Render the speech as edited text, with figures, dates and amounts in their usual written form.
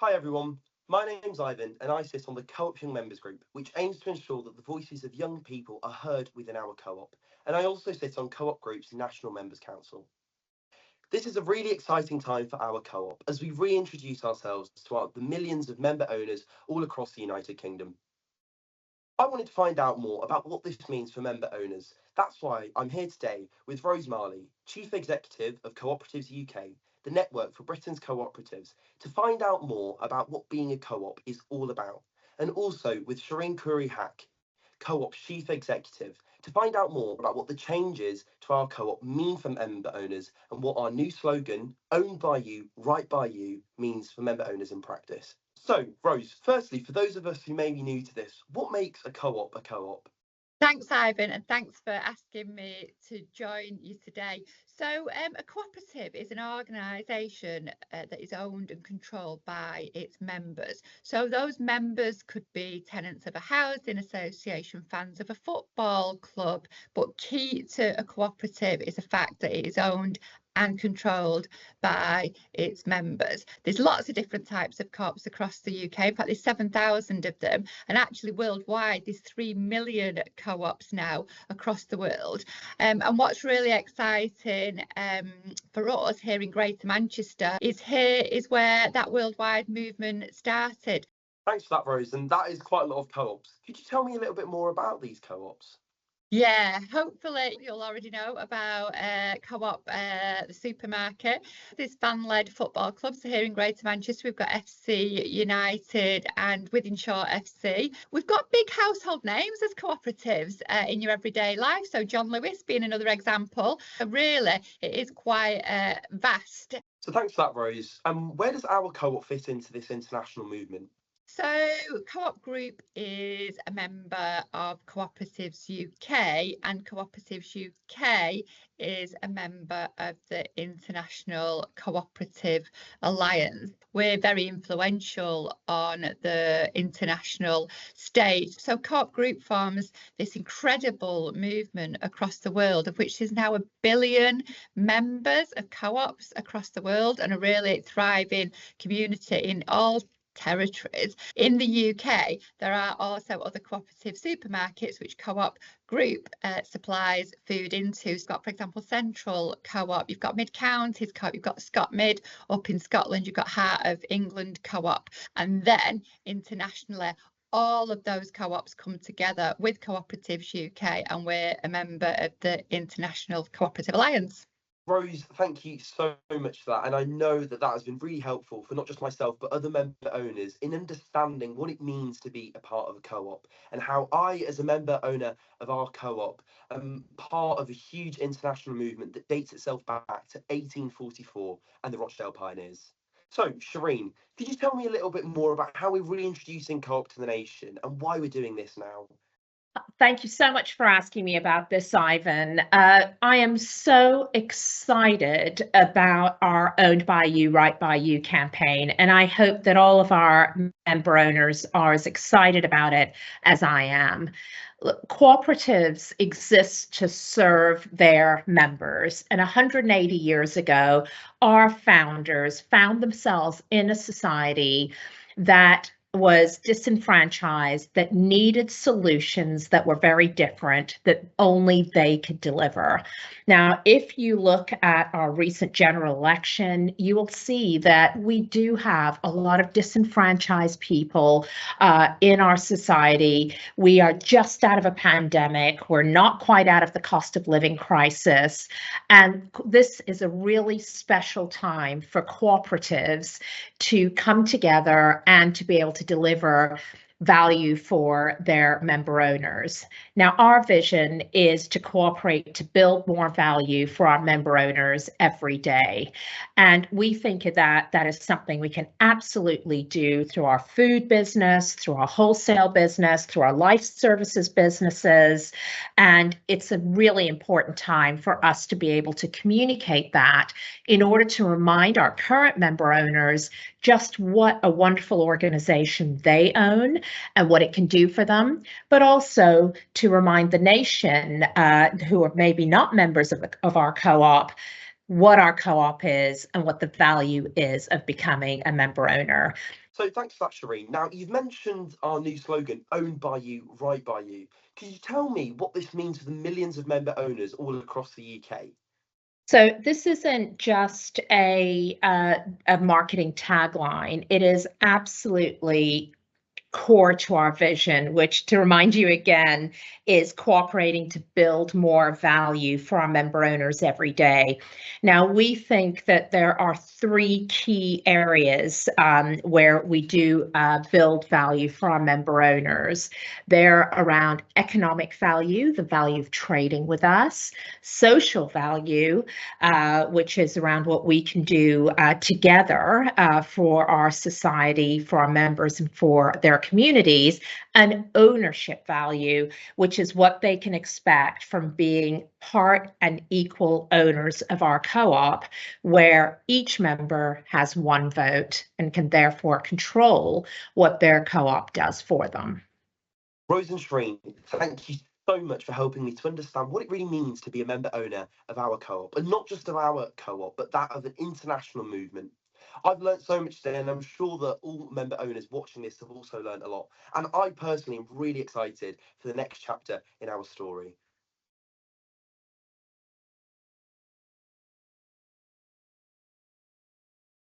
Hi everyone, my name's Ivan and I sit on the Co-op Young Members Group, which aims to ensure that the voices of young people are heard within our co-op. And I also sit on Co-op Group's National Members Council. This is a really exciting time for our co-op as we reintroduce ourselves to the millions of member owners all across the United Kingdom. I wanted to find out more about what this means for member owners. That's why I'm here today with Rose Marley, Chief Executive of Cooperatives UK, the network for Britain's cooperatives, to find out more about what being a co-op is all about. And also with Shirine Khoury-Haq, Co-op's Chief Executive, to find out more about what the changes to our co-op mean for member owners and what our new slogan, Owned by You, Right by You, means for member owners in practice. So, Rose, firstly, for those of us who may be new to this, what makes a co-op a co-op? Thanks, Ivan, and thanks for asking me to join you today. So a cooperative is an organisation that is owned and controlled by its members. So those members could be tenants of a housing association, fans of a football club, but key to a cooperative is the fact that it is owned and controlled by its members. There's lots of different types of co-ops across the UK. In fact, there's 7,000 of them, and actually worldwide there's 3 million co-ops now across the world. And what's really exciting for us here in Greater Manchester is where that worldwide movement started. Thanks for that, Rose, and that is quite a lot of co-ops. Could you tell me a little bit more about these co-ops? Yeah, hopefully you'll already know about Co-op, the supermarket. There's fan-led football clubs. So here in Greater Manchester, we've got FC United and Wythenshawe FC. We've got big household names as cooperatives in your everyday life. So John Lewis being another example. Really, it is quite vast. So thanks for that, Rose. Where does our co-op fit into this international movement? So Co-op Group is a member of Cooperatives UK, and Cooperatives UK is a member of the International Cooperative Alliance. We're very influential on the international stage. So Co-op Group forms this incredible movement across the world, of which there's now 1 billion members of co-ops across the world, and a really thriving community in all territories. In the UK, there are also other cooperative supermarkets which Co-op Group supplies food into. You've got, for example, Central Co-op, you've got Mid Counties Co-op, you've got Scott Mid up in Scotland, you've got Heart of England Co-op, and then internationally all of those co-ops come together with Cooperatives UK, and we're a member of the International Cooperative Alliance. Rose, thank you so much for that. And I know that that has been really helpful for not just myself, but other member owners in understanding what it means to be a part of a co-op, and how I, as a member owner of our co-op, am part of a huge international movement that dates itself back to 1844 and the Rochdale Pioneers. So, Shirine, could you tell me a little bit more about how we're reintroducing co-op to the nation and why we're doing this now? Thank you so much for asking me about this, Ivan. I am so excited about our Owned by You, Right by You campaign, and I hope that all of our member owners are as excited about it as I am. Cooperatives exist to serve their members, and 180 years ago, our founders found themselves in a society that was disenfranchised, that needed solutions that were very different, that only they could deliver. Now, if you look at our recent general election, you will see that we do have a lot of disenfranchised people in our society. We are just out of a pandemic. We're not quite out of the cost of living crisis. And this is a really special time for cooperatives to come together and to be able to deliver value for their member owners. Now, our vision is to cooperate to build more value for our member owners every day. And we think that is something we can absolutely do through our food business, through our wholesale business, through our life services businesses. And it's a really important time for us to be able to communicate that in order to remind our current member owners just what a wonderful organization they own and what it can do for them, but also to remind the nation who are maybe not members of our co-op what our co-op is and what the value is of becoming a member owner. So thanks for that, Shirine. Now, you've mentioned our new slogan, owned by you, right by you. Can you tell me what this means for the millions of member owners all across the UK? So this isn't just a marketing tagline. It is absolutely core to our vision, which, to remind you again, is cooperating to build more value for our member owners every day. Now, we think that there are three key areas where we do build value for our member owners. They're around economic value, the value of trading with us, social value, which is around what we can do together for our society, for our members, and for their communities, and ownership value, which is what they can expect from being part and equal owners of our co-op, where each member has one vote and can therefore control what their co-op does for them. Rose and Shirine, thank you so much for helping me to understand what it really means to be a member owner of our co-op, and not just of our co-op, but that of an international movement. I've learned so much today, and I'm sure that all member owners watching this have also learned a lot. And I personally am really excited for the next chapter in our story.